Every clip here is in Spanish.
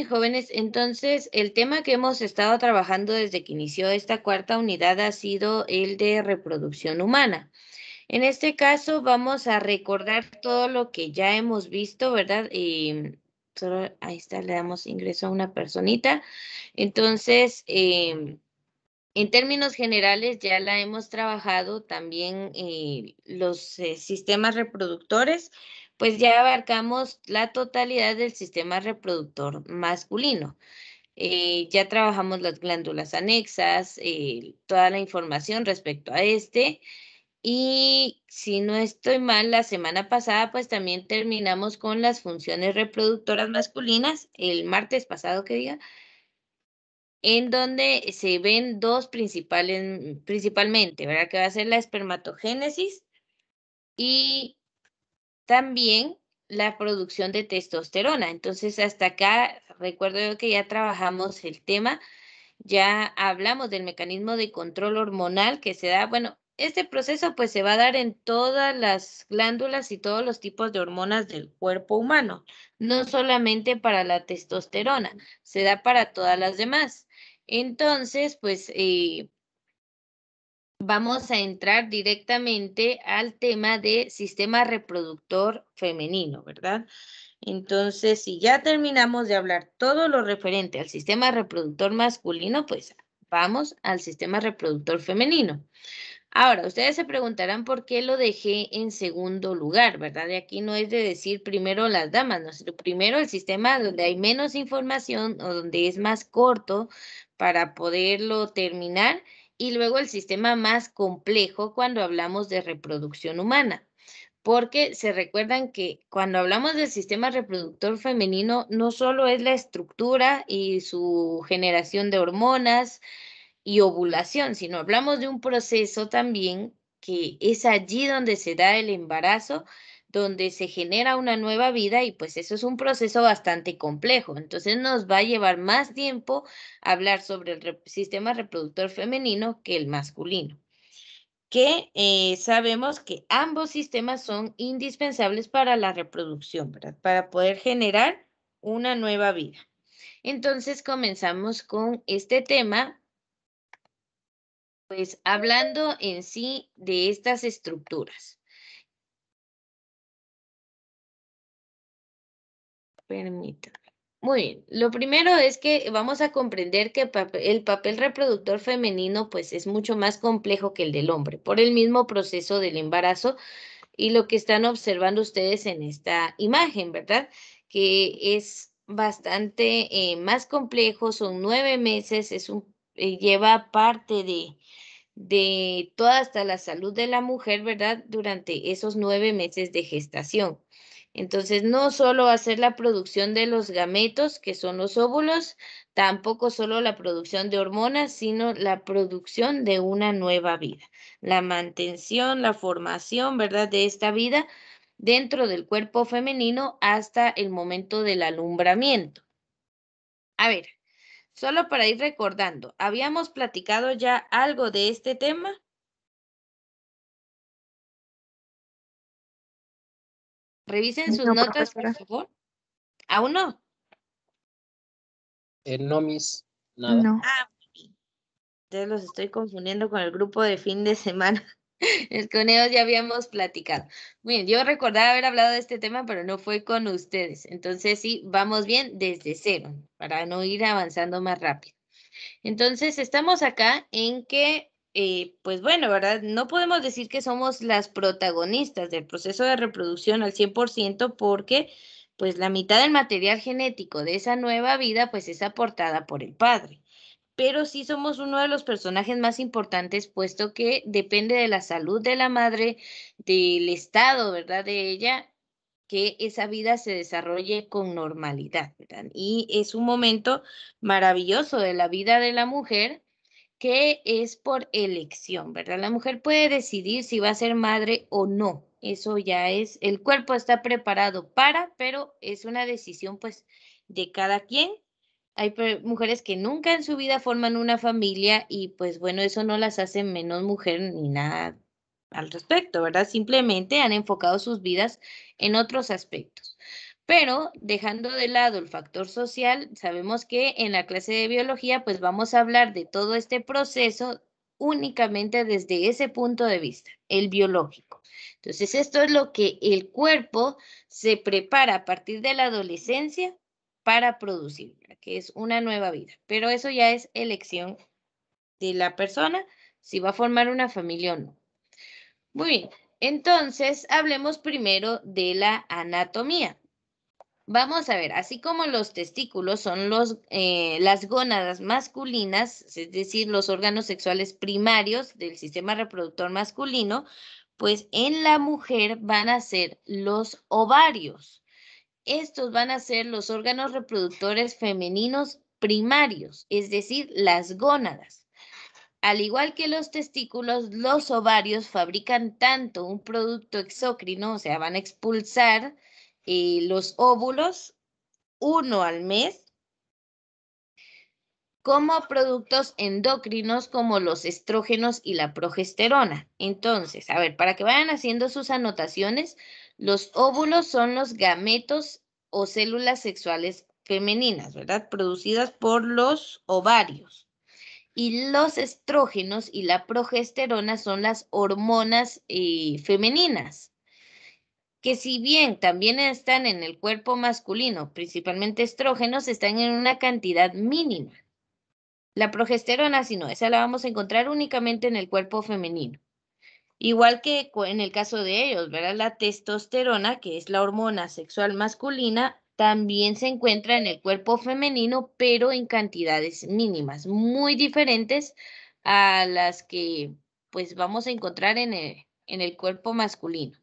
Jóvenes, entonces el tema que hemos estado trabajando desde que inició esta cuarta unidad ha sido el de reproducción humana. En este caso vamos a recordar todo lo que ya hemos visto, ¿verdad? Solo ahí está, le damos ingreso a una personita. Entonces, en términos generales ya la hemos trabajado también los sistemas reproductores, pues ya abarcamos la totalidad del sistema reproductor masculino. Ya trabajamos las glándulas anexas, toda la información respecto a este. Y si no estoy mal, la semana pasada pues también terminamos con las funciones reproductoras masculinas, el martes pasado que diga, en donde se ven dos principalmente, ¿verdad? Que va a ser la espermatogénesis y también la producción de testosterona. Entonces, hasta acá recuerdo yo que ya trabajamos el tema, ya hablamos del mecanismo de control hormonal que se da, bueno, este proceso pues se va a dar en todas las glándulas y todos los tipos de hormonas del cuerpo humano, no solamente para la testosterona, se da para todas las demás. Entonces, pues vamos a entrar directamente al tema de sistema reproductor femenino, ¿verdad? Entonces, si ya terminamos de hablar todo lo referente al sistema reproductor masculino, pues vamos al sistema reproductor femenino. Ahora, ustedes se preguntarán por qué lo dejé en segundo lugar, ¿verdad? Y aquí no es de decir primero las damas, no, sino primero el sistema donde hay menos información o donde es más corto para poderlo terminar y luego el sistema más complejo cuando hablamos de reproducción humana. Porque se recuerdan que cuando hablamos del sistema reproductor femenino, no solo es la estructura y su generación de hormonas, y ovulación, sino hablamos de un proceso también que es allí donde se da el embarazo, donde se genera una nueva vida y pues eso es un proceso bastante complejo. Entonces nos va a llevar más tiempo hablar sobre el sistema reproductor femenino que el masculino, que sabemos que ambos sistemas son indispensables para la reproducción, ¿verdad? Para poder generar una nueva vida. Entonces comenzamos con este tema, pues hablando en sí de estas estructuras. Permítame. Muy bien. Lo primero es que vamos a comprender que el papel reproductor femenino pues es mucho más complejo que el del hombre por el mismo proceso del embarazo y lo que están observando ustedes en esta imagen, ¿verdad? Que es bastante más complejo, son 9 meses, lleva parte de toda hasta la salud de la mujer, ¿verdad? Durante esos 9 meses de gestación. Entonces, no solo hacer la producción de los gametos, que son los óvulos, tampoco solo la producción de hormonas, sino la producción de una nueva vida. La mantención, la formación, ¿verdad? De esta vida dentro del cuerpo femenino hasta el momento del alumbramiento. A ver, solo para ir recordando, ¿habíamos platicado ya algo de este tema? Revisen sus No, notas, por profesora. favor. ¿Aún no? No, Miss, nada. No. Ah, ustedes los estoy confundiendo con el grupo de fin de semana. Es con ellos ya habíamos platicado. Bien, yo recordaba haber hablado de este tema, pero no fue con ustedes. Entonces sí, vamos bien desde cero, para no ir avanzando más rápido. Entonces, estamos acá en que, pues bueno, ¿verdad? No podemos decir que somos las protagonistas del proceso de reproducción al 100% porque, pues la mitad del material genético de esa nueva vida, pues es aportada por el padre. Pero sí somos uno de los personajes más importantes, puesto que depende de la salud de la madre, del estado, ¿verdad? De ella, que esa vida se desarrolle con normalidad, ¿verdad? Y es un momento maravilloso de la vida de la mujer que es por elección, ¿verdad? La mujer puede decidir si va a ser madre o no. Eso ya es, el cuerpo está preparado para, pero es una decisión pues de cada quien. Hay mujeres que nunca en su vida forman una familia y pues bueno, eso no las hace menos mujer ni nada al respecto, ¿verdad? Simplemente han enfocado sus vidas en otros aspectos. Pero dejando de lado el factor social, sabemos que en la clase de biología pues vamos a hablar de todo este proceso únicamente desde ese punto de vista, el biológico. Entonces, esto es lo que el cuerpo se prepara a partir de la adolescencia para producir, que es una nueva vida. Pero eso ya es elección de la persona, si va a formar una familia o no. Muy bien, entonces hablemos primero de la anatomía. Vamos a ver, así como los testículos son las gónadas masculinas, es decir, los órganos sexuales primarios del sistema reproductor masculino, pues en la mujer van a ser los ovarios. Estos van a ser los órganos reproductores femeninos primarios, es decir, las gónadas. Al igual que los testículos, los ovarios fabrican tanto un producto exócrino, o sea, van a expulsar los óvulos uno al mes, como productos endocrinos como los estrógenos y la progesterona. Entonces, a ver, para que vayan haciendo sus anotaciones, los óvulos son los gametos o células sexuales femeninas, ¿verdad? Producidas por los ovarios. Y los estrógenos y la progesterona son las hormonas femeninas, que si bien también están en el cuerpo masculino, principalmente estrógenos, están en una cantidad mínima. La progesterona, si no, esa la vamos a encontrar únicamente en el cuerpo femenino. Igual que en el caso de ellos, ¿verdad? La testosterona, que es la hormona sexual masculina, también se encuentra en el cuerpo femenino, pero en cantidades mínimas, muy diferentes a las que pues vamos a encontrar en el cuerpo masculino.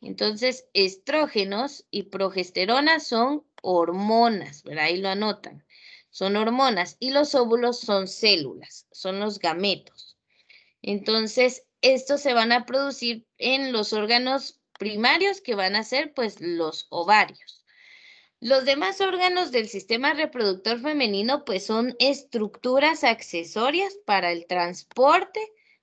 Entonces, estrógenos y progesterona son hormonas, ¿verdad? Ahí lo anotan. Son hormonas y los óvulos son células, son los gametos. Entonces, estos se van a producir en los órganos primarios que van a ser pues los ovarios. Los demás órganos del sistema reproductor femenino pues son estructuras accesorias para el transporte,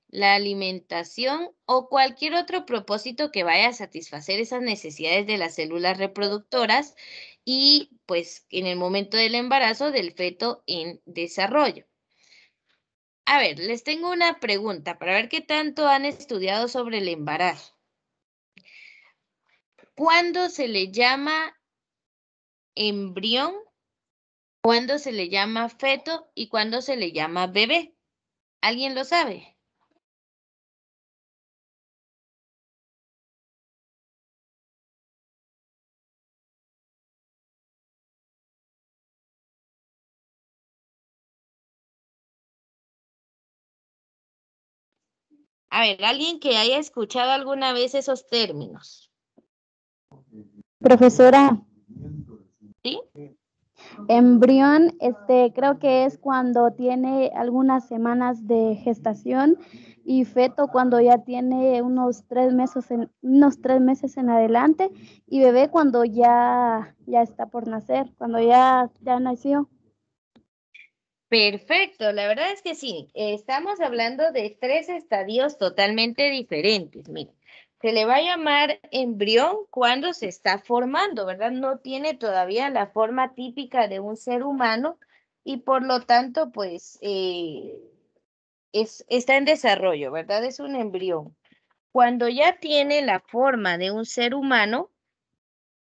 la alimentación o cualquier otro propósito que vaya a satisfacer esas necesidades de las células reproductoras y pues en el momento del embarazo del feto en desarrollo. A ver, les tengo una pregunta para ver qué tanto han estudiado sobre el embarazo. ¿Cuándo se le llama embrión? ¿Cuándo se le llama feto y cuándo se le llama bebé? ¿Alguien lo sabe? A ver, alguien que haya escuchado alguna vez esos términos. Profesora, ¿Sí? embrión, creo que es cuando tiene algunas semanas de gestación y feto cuando ya tiene unos 3 meses en adelante y bebé cuando ya está por nacer, cuando ya nació. Perfecto, la verdad es que sí, estamos hablando de tres estadios totalmente diferentes. Miren, se le va a llamar embrión cuando se está formando, ¿verdad? No tiene todavía la forma típica de un ser humano y por lo tanto, pues, está en desarrollo, ¿verdad? Es un embrión. Cuando ya tiene la forma de un ser humano,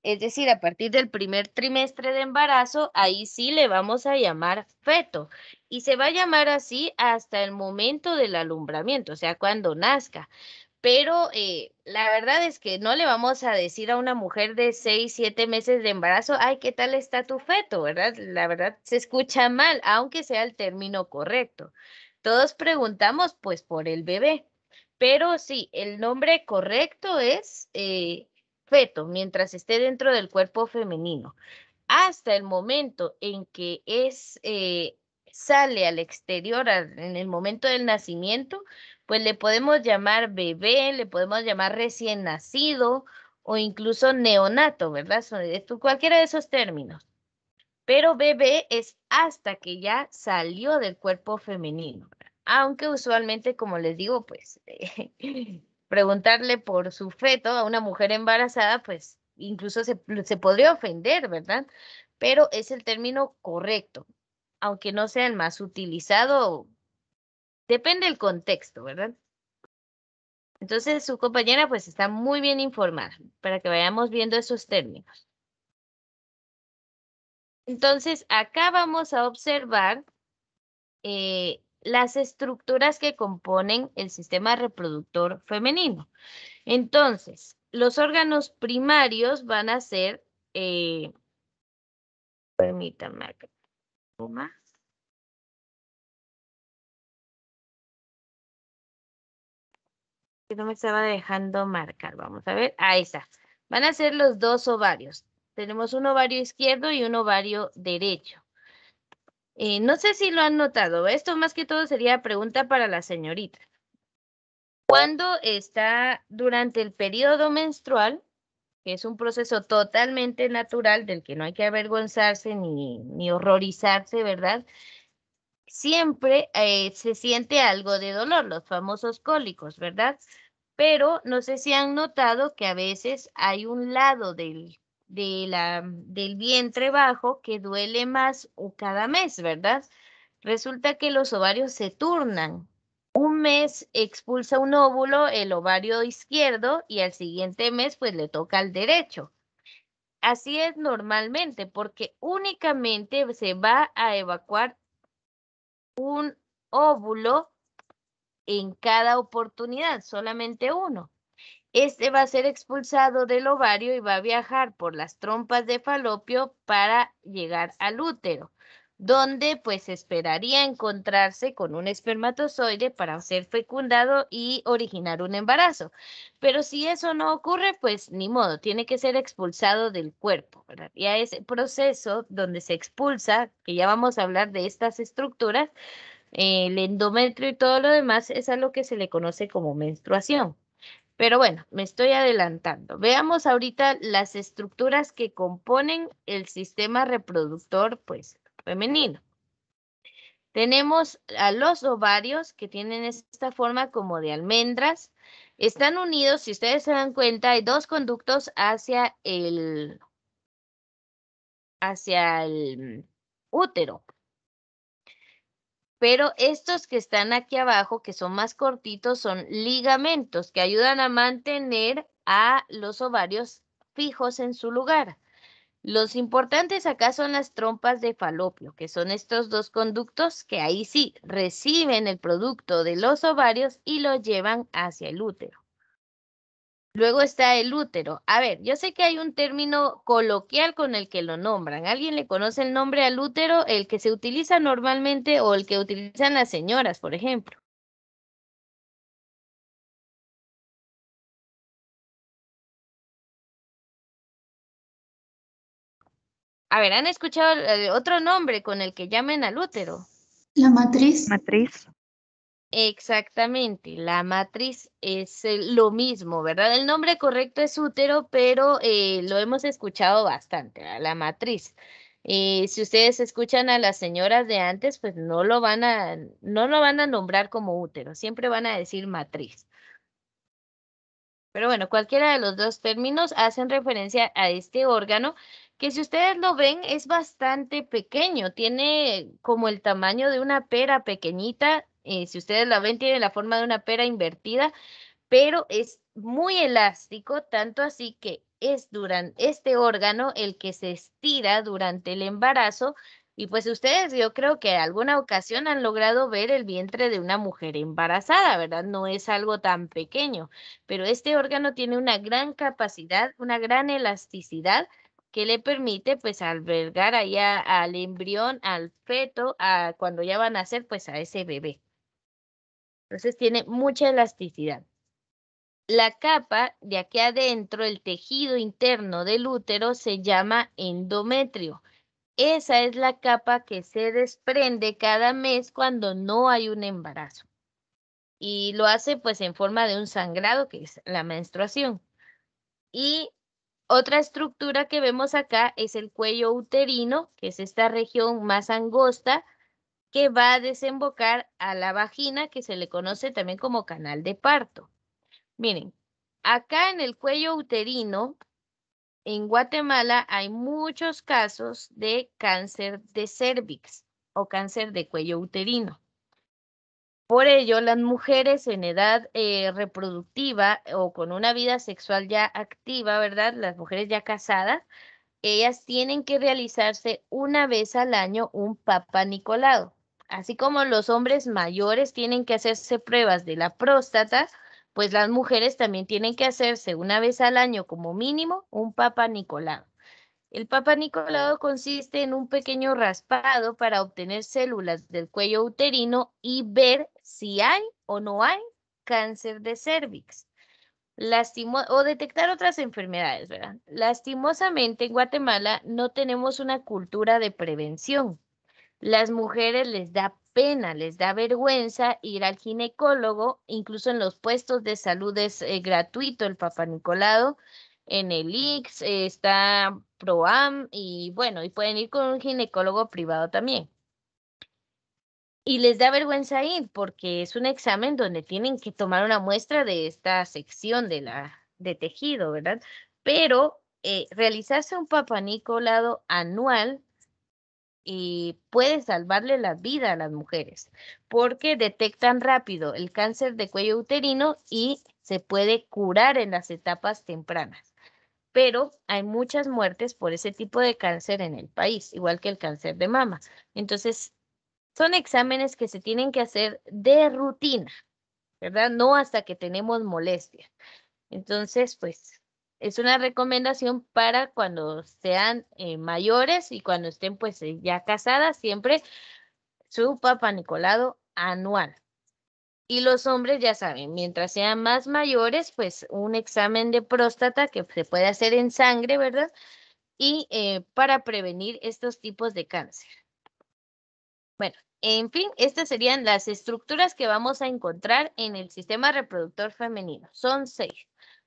es decir, a partir del primer trimestre de embarazo, ahí sí le vamos a llamar feto. Y se va a llamar así hasta el momento del alumbramiento, o sea, cuando nazca. Pero la verdad es que no le vamos a decir a una mujer de 6, 7 meses de embarazo, ay, ¿qué tal está tu feto? ¿Verdad? La verdad se escucha mal, aunque sea el término correcto. Todos preguntamos pues por el bebé, pero sí, el nombre correcto es feto, mientras esté dentro del cuerpo femenino. Hasta el momento en que sale al exterior, en el momento del nacimiento, pues le podemos llamar bebé, le podemos llamar recién nacido o incluso neonato, ¿verdad? Cualquiera de esos términos. Pero bebé es hasta que ya salió del cuerpo femenino. Aunque usualmente, como les digo, pues preguntarle por su feto a una mujer embarazada, pues incluso se podría ofender, ¿verdad? Pero es el término correcto, aunque no sea el más utilizado, depende del contexto, ¿verdad? Entonces su compañera pues está muy bien informada para que vayamos viendo esos términos. Entonces acá vamos a observar las estructuras que componen el sistema reproductor femenino. Entonces, los órganos primarios van a ser, permítanme acá, que no me estaba dejando marcar, vamos a ver, ahí está. Van a ser los dos ovarios. Tenemos un ovario izquierdo y un ovario derecho. No sé si lo han notado, esto más que todo sería pregunta para la señorita. Cuando está durante el periodo menstrual, que es un proceso totalmente natural del que no hay que avergonzarse ni horrorizarse, ¿verdad? Siempre se siente algo de dolor, los famosos cólicos, ¿verdad? Pero no sé si han notado que a veces hay un lado del vientre bajo que duele más cada mes, ¿verdad? Resulta que los ovarios se turnan. Un mes expulsa un óvulo, el ovario izquierdo, y al siguiente mes pues le toca al derecho. Así es normalmente, porque únicamente se va a evacuar un óvulo en cada oportunidad, solamente uno. Este va a ser expulsado del ovario y va a viajar por las trompas de falopio para llegar al útero, donde pues esperaría encontrarse con un espermatozoide para ser fecundado y originar un embarazo. Pero si eso no ocurre, pues ni modo, tiene que ser expulsado del cuerpo, ¿verdad? Y a ese proceso donde se expulsa, que ya vamos a hablar de estas estructuras, el endometrio y todo lo demás es a lo que se le conoce como menstruación. Pero bueno, me estoy adelantando. Veamos ahorita las estructuras que componen el sistema reproductor, pues, femenino. Tenemos a los ovarios que tienen esta forma como de almendras. Están unidos, si ustedes se dan cuenta, hay dos conductos hacia el útero. Pero estos que están aquí abajo, que son más cortitos, son ligamentos que ayudan a mantener a los ovarios fijos en su lugar. Los importantes acá son las trompas de falopio, que son estos dos conductos que ahí sí reciben el producto de los ovarios y lo llevan hacia el útero. Luego está el útero. A ver, yo sé que hay un término coloquial con el que lo nombran. ¿Alguien le conoce el nombre al útero? El que se utiliza normalmente o el que utilizan las señoras, por ejemplo. A ver, ¿han escuchado otro nombre con el que llamen al útero? La matriz. Matriz. Exactamente, la matriz es lo mismo, ¿verdad? El nombre correcto es útero, pero lo hemos escuchado bastante, la matriz. Si ustedes escuchan a las señoras de antes, pues no lo van a nombrar como útero, siempre van a decir matriz. Pero bueno, cualquiera de los dos términos hacen referencia a este órgano que si ustedes lo ven es bastante pequeño, tiene como el tamaño de una pera pequeñita, si ustedes la ven tiene la forma de una pera invertida, pero es muy elástico, tanto así que es durante este órgano el que se estira durante el embarazo y pues ustedes yo creo que alguna ocasión han logrado ver el vientre de una mujer embarazada, ¿verdad? No es algo tan pequeño, pero este órgano tiene una gran capacidad, una gran elasticidad que le permite pues albergar ahí al embrión, al feto, cuando ya van a nacer pues a ese bebé. Entonces tiene mucha elasticidad. La capa de aquí adentro, el tejido interno del útero, se llama endometrio. Esa es la capa que se desprende cada mes cuando no hay un embarazo. Y lo hace pues en forma de un sangrado, que es la menstruación. Y otra estructura que vemos acá es el cuello uterino, que es esta región más angosta que va a desembocar a la vagina, que se le conoce también como canal de parto. Miren, acá en el cuello uterino, en Guatemala hay muchos casos de cáncer de cérvix o cáncer de cuello uterino. Por ello, las mujeres en edad reproductiva o con una vida sexual ya activa, ¿verdad? Las mujeres ya casadas, ellas tienen que realizarse una vez al año un Papa Nicolau. Así como los hombres mayores tienen que hacerse pruebas de la próstata, pues las mujeres también tienen que hacerse una vez al año como mínimo un Papa Nicolau. El Papa Nicolau consiste en un pequeño raspado para obtener células del cuello uterino y ver si hay o no hay cáncer de cérvix. O detectar otras enfermedades, ¿verdad? Lastimosamente, en Guatemala no tenemos una cultura de prevención. Las mujeres les da pena, les da vergüenza ir al ginecólogo, incluso en los puestos de salud es gratuito el Papa Nicolau, en el IX está PROAM y bueno, y pueden ir con un ginecólogo privado también. Y les da vergüenza ir porque es un examen donde tienen que tomar una muestra de esta sección de tejido, ¿verdad? Pero realizarse un Papa Nicolau anual y puede salvarle la vida a las mujeres porque detectan rápido el cáncer de cuello uterino y se puede curar en las etapas tempranas. Pero hay muchas muertes por ese tipo de cáncer en el país, igual que el cáncer de mama. Entonces, son exámenes que se tienen que hacer de rutina, ¿verdad? No hasta que tenemos molestia. Entonces, pues, es una recomendación para cuando sean mayores y cuando estén, pues, ya casadas, siempre su Papa Nicolau anual. Y los hombres, ya saben, mientras sean más mayores, pues, un examen de próstata que se puede hacer en sangre, ¿verdad? Y para prevenir estos tipos de cáncer. Bueno, en fin, estas serían las estructuras que vamos a encontrar en el sistema reproductor femenino. Son 6.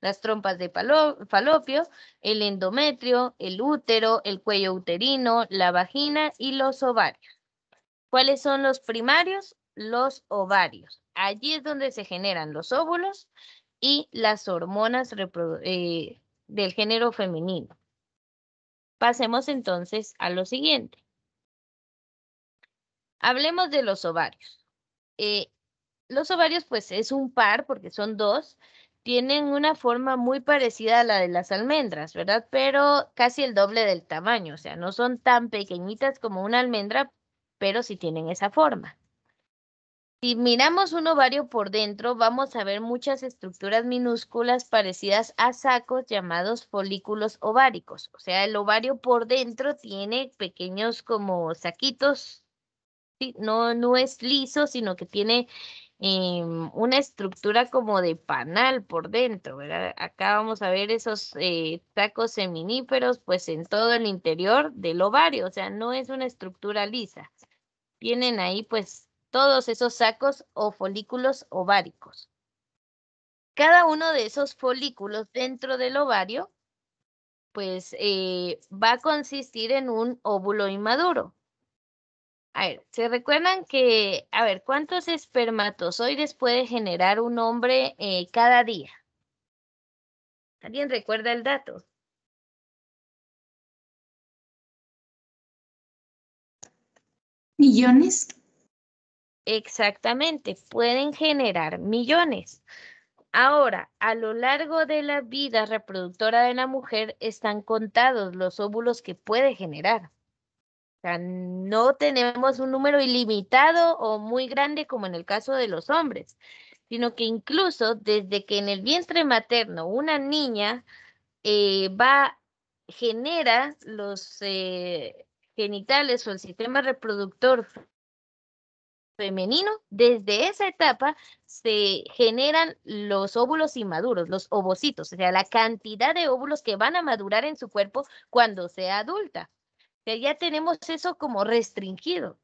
Las trompas de falopio, el endometrio, el útero, el cuello uterino, la vagina y los ovarios. ¿Cuáles son los primarios? Los ovarios. Allí es donde se generan los óvulos y las hormonas del género femenino. Pasemos entonces a lo siguiente. Hablemos de los ovarios. Los ovarios, pues es un par, porque son dos, tienen una forma muy parecida a la de las almendras, ¿verdad? Pero casi el doble del tamaño, o sea, no son tan pequeñitas como una almendra, pero sí tienen esa forma. Si miramos un ovario por dentro, vamos a ver muchas estructuras minúsculas parecidas a sacos llamados folículos ováricos. O sea, el ovario por dentro tiene pequeños como saquitos. Sí, no es liso, sino que tiene una estructura como de panal por dentro, ¿verdad? Acá vamos a ver esos tacos seminíferos, pues en todo el interior del ovario, o sea, no es una estructura lisa. Tienen ahí, pues, todos esos sacos o folículos ováricos. Cada uno de esos folículos dentro del ovario, pues, va a consistir en un óvulo inmaduro. A ver, ¿se recuerdan que, a ver, cuántos espermatozoides puede generar un hombre cada día? ¿Alguien recuerda el dato? ¿Millones? Exactamente, pueden generar millones. Ahora, a lo largo de la vida reproductora de la mujer están contados los óvulos que puede generar. O sea, no tenemos un número ilimitado o muy grande como en el caso de los hombres, sino que incluso desde que en el vientre materno una niña genera los genitales o el sistema reproductor femenino, desde esa etapa se generan los óvulos inmaduros, los ovocitos, o sea, la cantidad de óvulos que van a madurar en su cuerpo cuando sea adulta. O sea, ya tenemos eso como restringido.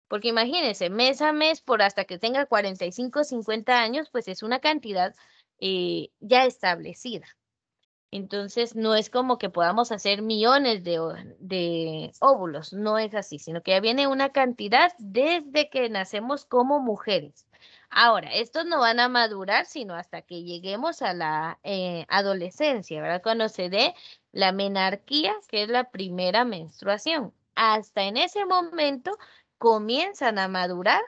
Porque imagínense, mes a mes, por hasta que tenga 45, 50 años, pues es una cantidad ya establecida. Entonces, no es como que podamos hacer millones de óvulos, no es así, sino que ya viene una cantidad desde que nacemos como mujeres. Ahora, estos no van a madurar sino hasta que lleguemos a la adolescencia, ¿verdad? Cuando se dé la menarquía, que es la primera menstruación. Hasta en ese momento comienzan a madurar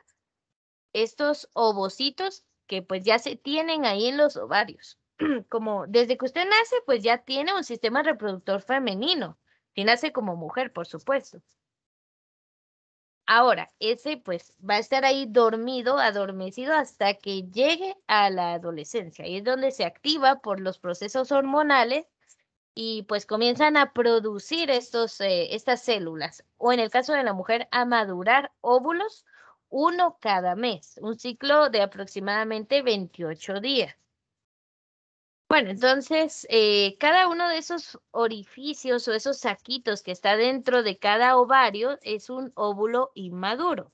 estos ovocitos que pues ya se tienen ahí en los ovarios. Como desde que usted nace, pues ya tiene un sistema reproductor femenino. Si nace como mujer, por supuesto. Ahora, ese pues va a estar ahí dormido, adormecido hasta que llegue a la adolescencia. Y es donde se activa por los procesos hormonales y pues comienzan a producir estas células. O en el caso de la mujer, a madurar óvulos, uno cada mes. Un ciclo de aproximadamente 28 días. Bueno, entonces, cada uno de esos orificios o esos saquitos que está dentro de cada ovario es un óvulo inmaduro,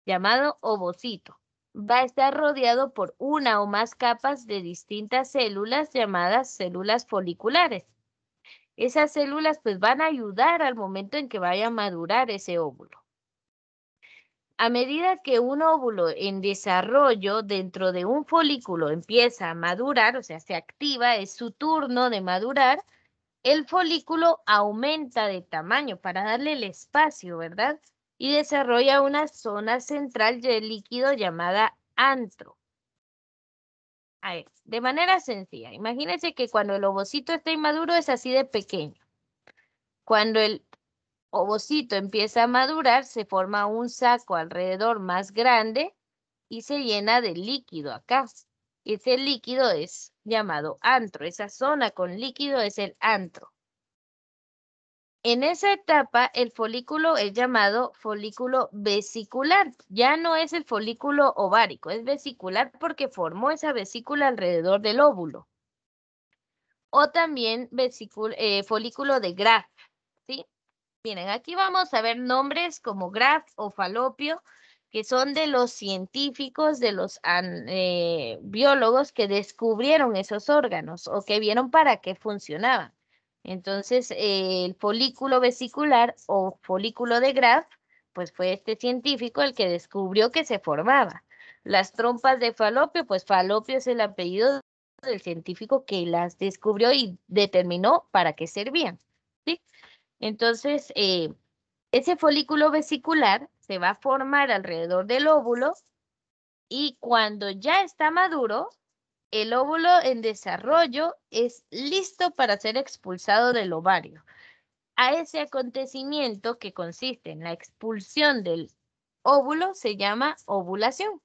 llamado ovocito. Va a estar rodeado por una o más capas de distintas células llamadas células foliculares. Esas células pues van a ayudar al momento en que vaya a madurar ese óvulo. A medida que un óvulo en desarrollo dentro de un folículo empieza a madurar, o sea, se activa, es su turno de madurar, el folículo aumenta de tamaño para darle el espacio, ¿verdad? Y desarrolla una zona central de líquido llamada antro. A ver, de manera sencilla, imagínense que cuando el ovocito está inmaduro es así de pequeño. Cuando el ovocito empieza a madurar, se forma un saco alrededor más grande y se llena de líquido acá. Ese líquido es llamado antro. Esa zona con líquido es el antro. En esa etapa, el folículo es llamado folículo vesicular. Ya no es el folículo ovárico, es vesicular porque formó esa vesícula alrededor del óvulo. O también folículo de Graf, ¿sí? Miren, aquí vamos a ver nombres como Graf o falopio, que son de los científicos, de los biólogos que descubrieron esos órganos o que vieron para qué funcionaban. Entonces, el folículo vesicular o folículo de Graf, pues fue este científico el que descubrió que se formaba. Las trompas de falopio, pues falopio es el apellido del científico que las descubrió y determinó para qué servían, ¿sí? Entonces, ese folículo vesicular se va a formar alrededor del óvulo y cuando ya está maduro, el óvulo en desarrollo es listo para ser expulsado del ovario. A ese acontecimiento que consiste en la expulsión del óvulo se llama ovulación.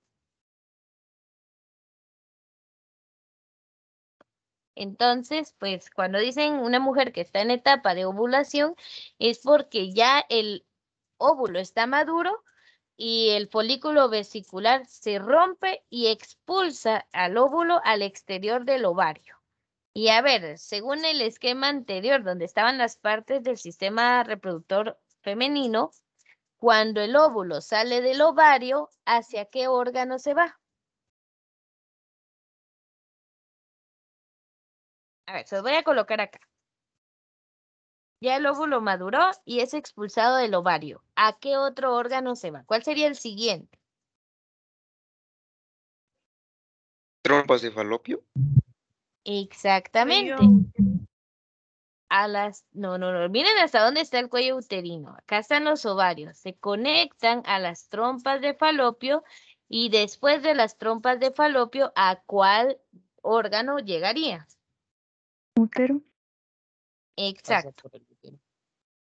Entonces, pues cuando dicen una mujer que está en etapa de ovulación es porque ya el óvulo está maduro y el folículo vesicular se rompe y expulsa al óvulo al exterior del ovario. Y a ver, según el esquema anterior, donde estaban las partes del sistema reproductor femenino, cuando el óvulo sale del ovario, ¿hacia qué órgano se va? A ver, se los voy a colocar acá. Ya el óvulo maduró y es expulsado del ovario. ¿A qué otro órgano se va? ¿Cuál sería el siguiente? Trompas de falopio. Exactamente. No, miren hasta dónde está el cuello uterino. Acá están los ovarios. Se conectan a las trompas de falopio y después de las trompas de falopio, ¿a cuál órgano llegaría? Útero. Exacto.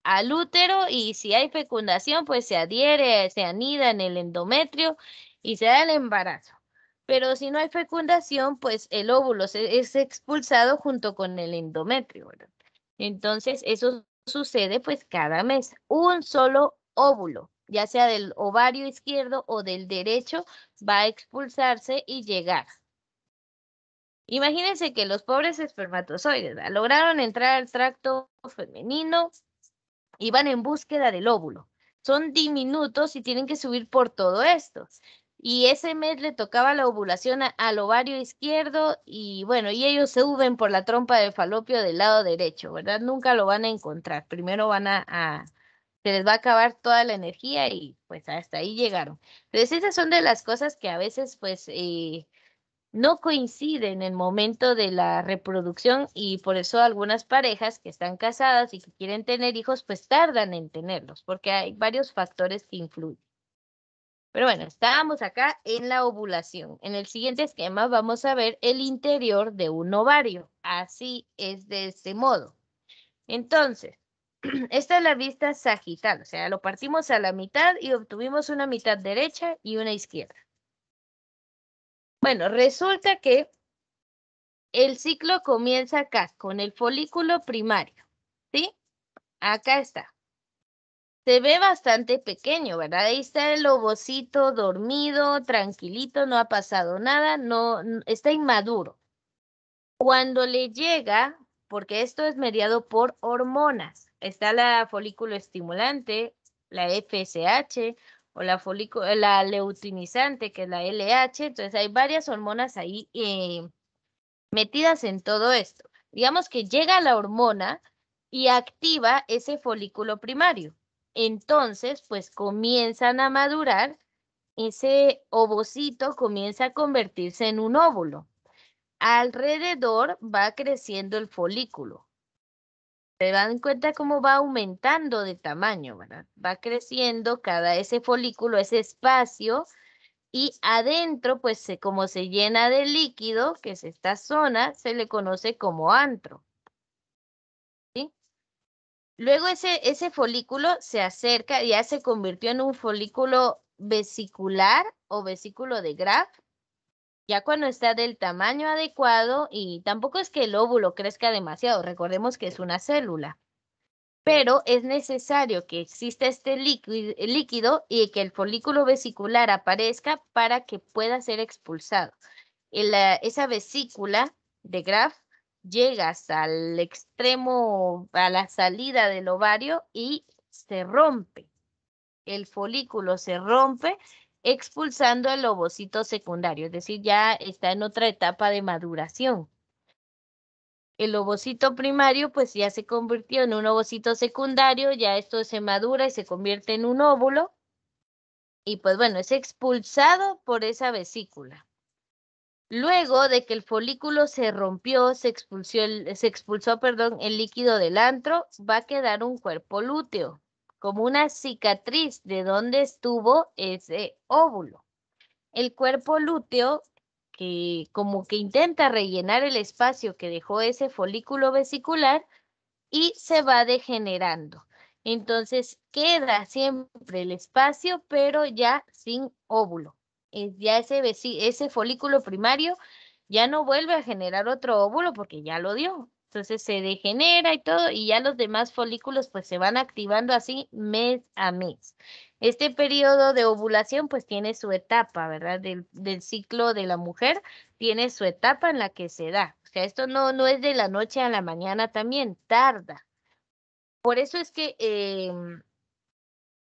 Al útero, y si hay fecundación, pues se adhiere, se anida en el endometrio y se da el embarazo. Pero si no hay fecundación, pues el óvulo es expulsado junto con el endometrio, ¿verdad? Entonces, eso sucede pues cada mes. Un solo óvulo, ya sea del ovario izquierdo o del derecho, va a expulsarse y llegar. Imagínense que los pobres espermatozoides, ¿verdad?, lograron entrar al tracto femenino y van en búsqueda del óvulo. Son diminutos y tienen que subir por todo esto. Y ese mes le tocaba la ovulación al ovario izquierdo y bueno, y ellos suben por la trompa de falopio del lado derecho, ¿verdad? Nunca lo van a encontrar. Primero van a se les va a acabar toda la energía y pues hasta ahí llegaron. Entonces esas son de las cosas que a veces pues no coinciden en el momento de la reproducción y por eso algunas parejas que están casadas y que quieren tener hijos pues tardan en tenerlos porque hay varios factores que influyen. Pero bueno, estábamos acá en la ovulación. En el siguiente esquema vamos a ver el interior de un ovario. Así es de este modo. Entonces, esta es la vista sagital, o sea, lo partimos a la mitad y obtuvimos una mitad derecha y una izquierda. Bueno, resulta que el ciclo comienza acá, con el folículo primario, ¿sí? Acá está. Se ve bastante pequeño, ¿verdad? Ahí está el ovocito dormido, tranquilito, no ha pasado nada, está inmaduro. Cuando le llega, porque esto es mediado por hormonas, está la folículo estimulante, la FSH, o la luteinizante, que es la LH, entonces hay varias hormonas ahí metidas en todo esto. Digamos que llega la hormona y activa ese folículo primario. Entonces, pues comienzan a madurar, ese ovocito comienza a convertirse en un óvulo. Alrededor va creciendo el folículo. Se dan cuenta cómo va aumentando de tamaño, ¿verdad? Va creciendo ese folículo, ese espacio, y adentro, pues como se llena de líquido, que es esta zona, se le conoce como antro. ¿Sí? Luego ese folículo se acerca, ya se convirtió en un folículo vesicular o vesículo de Graf, ya cuando está del tamaño adecuado, y tampoco es que el óvulo crezca demasiado, recordemos que es una célula, pero es necesario que exista este líquido y que el folículo vesicular aparezca para que pueda ser expulsado. Esa vesícula de Graf llega hasta el extremo, a la salida del ovario y se rompe. El folículo se rompe expulsando el ovocito secundario, es decir, ya está en otra etapa de maduración. El ovocito primario pues ya se convirtió en un ovocito secundario, ya esto se madura y se convierte en un óvulo y pues bueno, es expulsado por esa vesícula. Luego de que el folículo se rompió, se expulsó, perdón, el líquido del antro, va a quedar un cuerpo lúteo, como una cicatriz de donde estuvo ese óvulo. El cuerpo lúteo, que como que intenta rellenar el espacio que dejó ese folículo vesicular y se va degenerando. Entonces queda siempre el espacio, pero ya sin óvulo. Ya ese folículo primario ya no vuelve a generar otro óvulo porque ya lo dio. Entonces se degenera y todo, y ya los demás folículos pues se van activando así mes a mes. Este periodo de ovulación pues tiene su etapa, ¿verdad? Del ciclo de la mujer, tiene su etapa en la que se da. O sea, esto no es de la noche a la mañana, también tarda. Por eso es que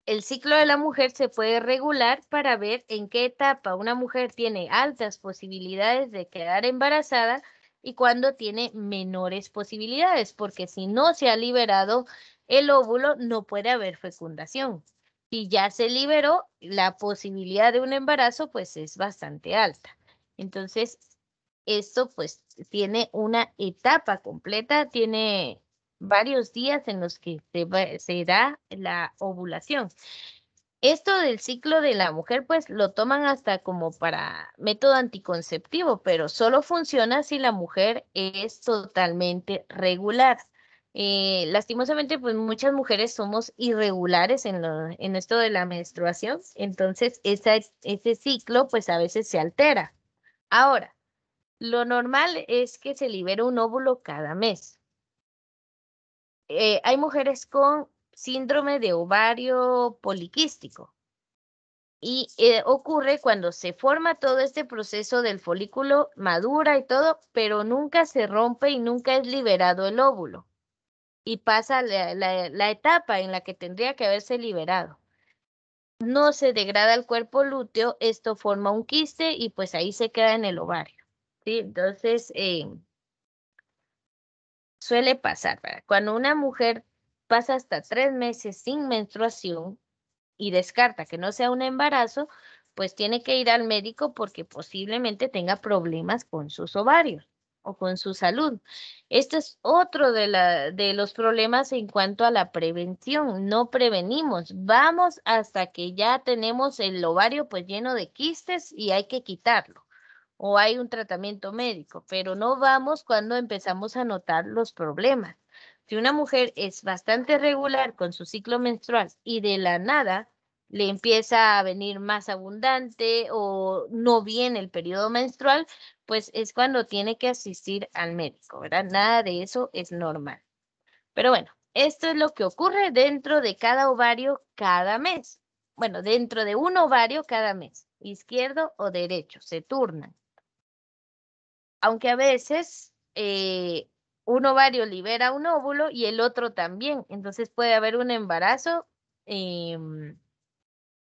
el ciclo de la mujer se puede regular para ver en qué etapa una mujer tiene altas posibilidades de quedar embarazada y cuándo tiene menores posibilidades, porque si no se ha liberado el óvulo, no puede haber fecundación. Si ya se liberó, la posibilidad de un embarazo pues es bastante alta. Entonces, esto pues tiene una etapa completa, tiene varios días en los que se da la ovulación. Esto del ciclo de la mujer, pues lo toman hasta como para método anticonceptivo, pero solo funciona si la mujer es totalmente regular. Lastimosamente, pues muchas mujeres somos irregulares en esto de la menstruación, entonces ese ciclo pues a veces se altera. Ahora, lo normal es que se libere un óvulo cada mes. Hay mujeres con síndrome de ovario poliquístico y ocurre cuando se forma todo este proceso del folículo, madura y todo, pero nunca se rompe y nunca es liberado el óvulo y pasa la etapa en la que tendría que haberse liberado. No se degrada el cuerpo lúteo, esto forma un quiste y pues ahí se queda en el ovario. ¿Sí? Entonces, suele pasar, ¿verdad? Cuando una mujer pasa hasta 3 meses sin menstruación y descarta que no sea un embarazo, pues tiene que ir al médico porque posiblemente tenga problemas con sus ovarios o con su salud. Este es otro de los problemas en cuanto a la prevención. No prevenimos, vamos hasta que ya tenemos el ovario pues lleno de quistes y hay que quitarlo o hay un tratamiento médico, pero no vamos cuando empezamos a notar los problemas. Si una mujer es bastante regular con su ciclo menstrual y de la nada le empieza a venir más abundante o no viene el periodo menstrual, pues es cuando tiene que asistir al médico, ¿verdad? Nada de eso es normal. Pero bueno, esto es lo que ocurre dentro de cada ovario cada mes. Bueno, dentro de un ovario cada mes, izquierdo o derecho, se turnan. Aunque a veces un ovario libera un óvulo y el otro también, entonces puede haber un embarazo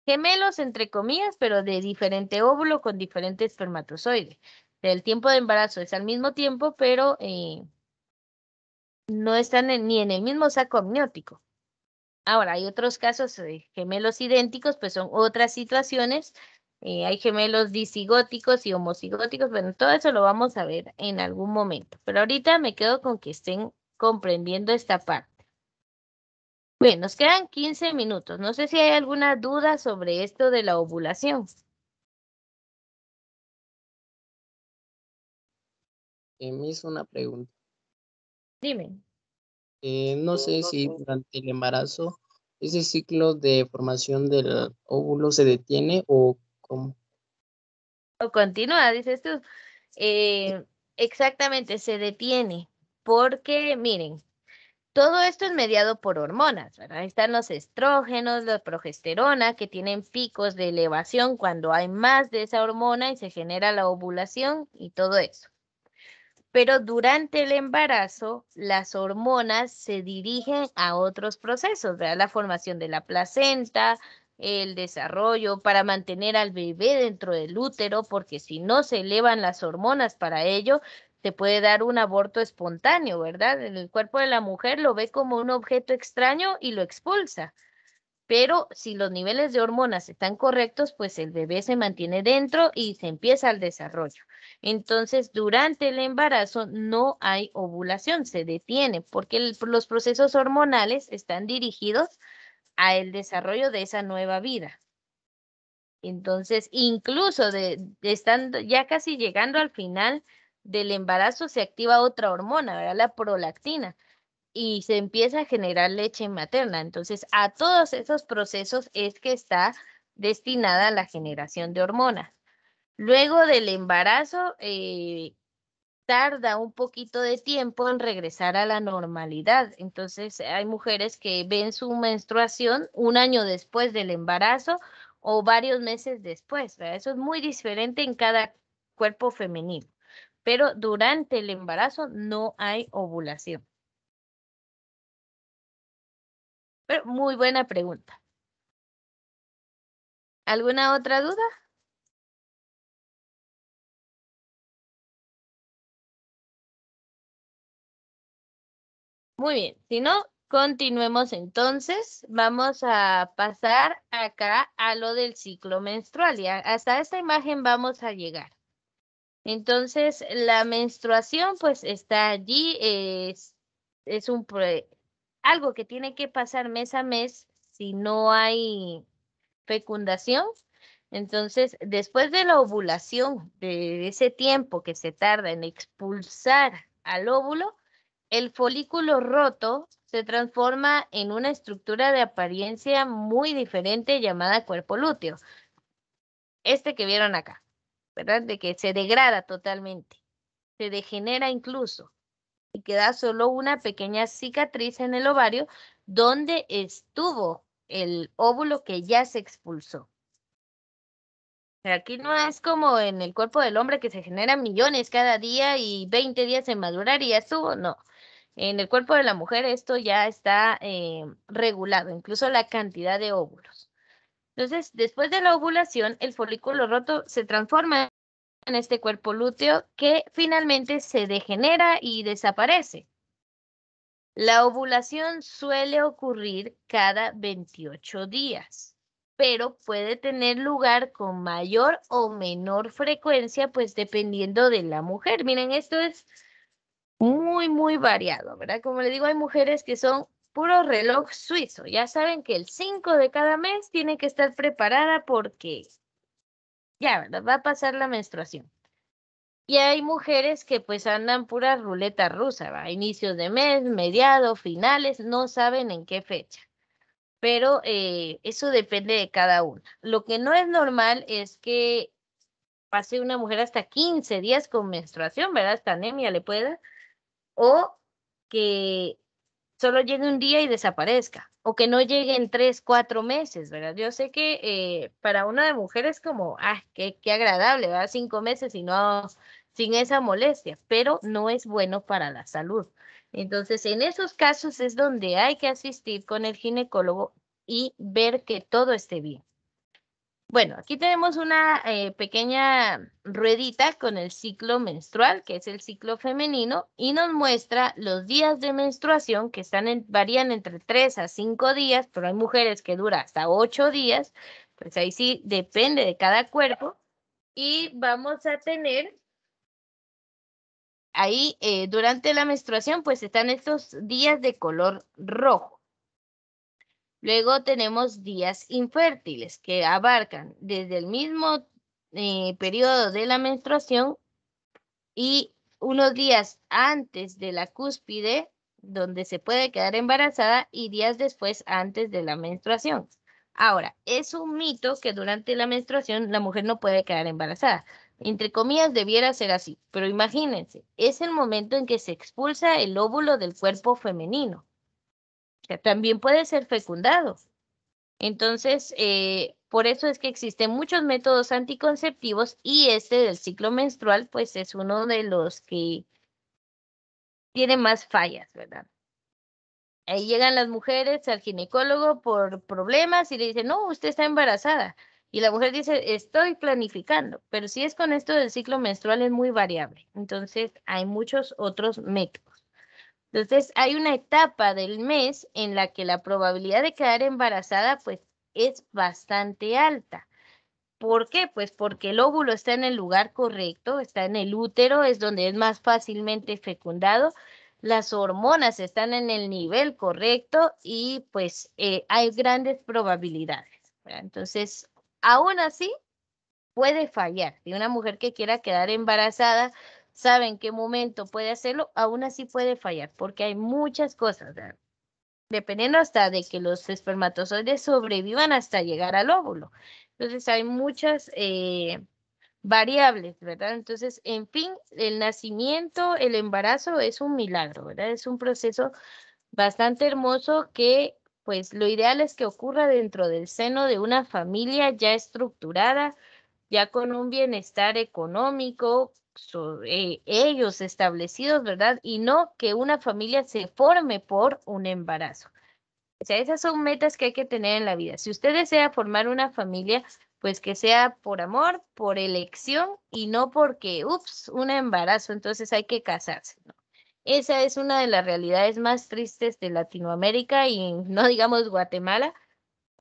gemelos, entre comillas, pero de diferente óvulo con diferente espermatozoide. El tiempo de embarazo es al mismo tiempo, pero no están ni en el mismo saco amniótico. Ahora, hay otros casos de gemelos idénticos, pues son otras situaciones. Hay gemelos disigóticos y homocigóticos. Bueno, todo eso lo vamos a ver en algún momento. Pero ahorita me quedo con que estén comprendiendo esta parte. Bien, nos quedan 15 minutos. No sé si hay alguna duda sobre esto de la ovulación. Me hizo una pregunta. Dime. No sé si durante el embarazo ese ciclo de formación del óvulo se detiene o cómo. O continúa, dices tú. Exactamente, se detiene. Porque, miren, todo esto es mediado por hormonas, ¿verdad? Están los estrógenos, la progesterona, que tienen picos de elevación cuando hay más de esa hormona y se genera la ovulación y todo eso. Pero durante el embarazo, las hormonas se dirigen a otros procesos, ¿verdad? La formación de la placenta, el desarrollo para mantener al bebé dentro del útero, porque si no se elevan las hormonas para ello, se puede dar un aborto espontáneo, ¿verdad? En el cuerpo de la mujer lo ve como un objeto extraño y lo expulsa. Pero si los niveles de hormonas están correctos, pues el bebé se mantiene dentro y se empieza el desarrollo. Entonces, durante el embarazo no hay ovulación, se detiene porque los procesos hormonales están dirigidos a el desarrollo de esa nueva vida. Entonces, incluso estando ya casi llegando al final del embarazo, se activa otra hormona, ¿verdad? La prolactina y se empieza a generar leche materna. Entonces, a todos esos procesos es que está destinada la generación de hormonas. Luego del embarazo, tarda un poquito de tiempo en regresar a la normalidad. Entonces, hay mujeres que ven su menstruación un año después del embarazo o varios meses después, ¿verdad? Eso es muy diferente en cada cuerpo femenino. Pero durante el embarazo no hay ovulación. Pero muy buena pregunta. ¿Alguna otra duda? Muy bien. Si no, continuemos entonces. Vamos a pasar acá a lo del ciclo menstrual. Y hasta esta imagen vamos a llegar. Entonces, la menstruación pues está allí. Es algo que tiene que pasar mes a mes si no hay fecundación. Entonces, después de la ovulación, de ese tiempo que se tarda en expulsar al óvulo, el folículo roto se transforma en una estructura de apariencia muy diferente llamada cuerpo lúteo. Este que vieron acá, ¿verdad? De que se degrada totalmente, se degenera incluso y queda solo una pequeña cicatriz en el ovario donde estuvo el óvulo que ya se expulsó. Aquí no es como en el cuerpo del hombre que se generan millones cada día y 20 días en madurar y ya estuvo. No. En el cuerpo de la mujer esto ya está regulado, incluso la cantidad de óvulos. Entonces, después de la ovulación, el folículo roto se transforma en este cuerpo lúteo que finalmente se degenera y desaparece. La ovulación suele ocurrir cada 28 días, pero puede tener lugar con mayor o menor frecuencia, pues dependiendo de la mujer. Miren, esto es muy variado, ¿verdad? Como le digo, hay mujeres que son puro reloj suizo. Ya saben que el 5 de cada mes tiene que estar preparada porque ya, ¿verdad? Va a pasar la menstruación. Y hay mujeres que pues andan pura ruleta rusa, ¿va? Inicios de mes, mediados, finales, no saben en qué fecha. Pero eso depende de cada una. Lo que no es normal es que pase una mujer hasta 15 días con menstruación, ¿verdad? Hasta anemia le puede dar. O que solo llegue un día y desaparezca, o que no llegue en 3, 4 meses, ¿verdad? Yo sé que para una de mujeres como, qué agradable, ¿verdad? 5 meses y no, sin esa molestia, pero no es bueno para la salud. Entonces, en esos casos es donde hay que asistir con el ginecólogo y ver que todo esté bien. Bueno, aquí tenemos una pequeña ruedita con el ciclo menstrual, que es el ciclo femenino, y nos muestra los días de menstruación que varían entre 3 a 5 días, pero hay mujeres que dura hasta 8 días, pues ahí sí depende de cada cuerpo. Y vamos a tener ahí durante la menstruación, pues están estos días de color rojo. Luego tenemos días infértiles que abarcan desde el mismo periodo de la menstruación y unos días antes de la cúspide, donde se puede quedar embarazada, y días después antes de la menstruación. Ahora, es un mito que durante la menstruación la mujer no puede quedar embarazada. Entre comillas, debiera ser así, pero imagínense, es el momento en que se expulsa el óvulo del cuerpo femenino. O sea, también puede ser fecundado. Entonces, por eso es que existen muchos métodos anticonceptivos y este del ciclo menstrual, pues es uno de los que tiene más fallas, ¿verdad? Ahí llegan las mujeres al ginecólogo por problemas y le dicen, no, usted está embarazada. Y la mujer dice, estoy planificando, pero si es con esto del ciclo menstrual es muy variable. Entonces, hay muchos otros métodos. Entonces, hay una etapa del mes en la que la probabilidad de quedar embarazada, pues, es bastante alta. ¿Por qué? Pues porque el óvulo está en el lugar correcto, está en el útero, es donde es más fácilmente fecundado. Las hormonas están en el nivel correcto y pues hay grandes probabilidades, ¿verdad? Entonces, aún así, puede fallar. Si una mujer que quiera quedar embarazada sabe en qué momento puede hacerlo, aún así puede fallar, porque hay muchas cosas, ¿verdad? Dependiendo hasta de que los espermatozoides sobrevivan hasta llegar al óvulo. Entonces hay muchas variables, ¿verdad? Entonces, en fin, el nacimiento, el embarazo es un milagro, ¿verdad? Es un proceso bastante hermoso que, pues, lo ideal es que ocurra dentro del seno de una familia ya estructurada, ya con un bienestar económico, ellos establecidos, ¿verdad? Y no que una familia se forme por un embarazo. O sea, esas son metas que hay que tener en la vida. Si usted desea formar una familia, pues que sea por amor, por elección y no porque, un embarazo, entonces hay que casarse, ¿no? Esa es una de las realidades más tristes de Latinoamérica y no digamos Guatemala,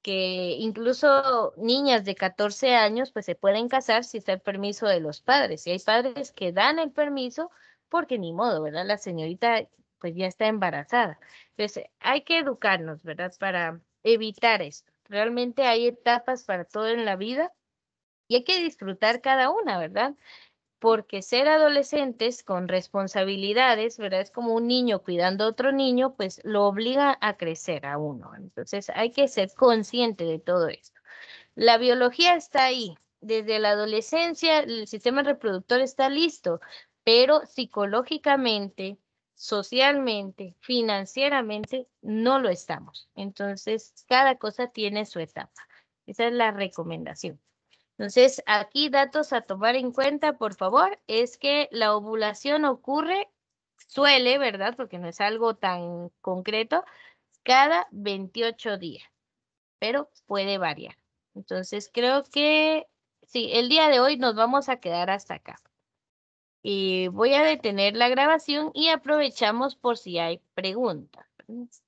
que incluso niñas de 14 años pues se pueden casar si está el permiso de los padres. Y hay padres que dan el permiso porque ni modo, ¿verdad? La señorita pues ya está embarazada. Entonces hay que educarnos, ¿verdad? Para evitar esto. Realmente hay etapas para todo en la vida y hay que disfrutar cada una, ¿verdad? Porque ser adolescentes con responsabilidades, ¿verdad? Es como un niño cuidando a otro niño, pues lo obliga a crecer a uno. Entonces hay que ser consciente de todo esto. La biología está ahí. Desde la adolescencia, el sistema reproductor está listo, pero psicológicamente, socialmente, financieramente, no lo estamos. Entonces, cada cosa tiene su etapa. Esa es la recomendación. Entonces, aquí datos a tomar en cuenta, por favor, es que la ovulación ocurre, suele, ¿verdad? Porque no es algo tan concreto, cada 28 días, pero puede variar. Entonces, creo que sí, el día de hoy nos vamos a quedar hasta acá. Y voy a detener la grabación y aprovechamos por si hay preguntas. Mm.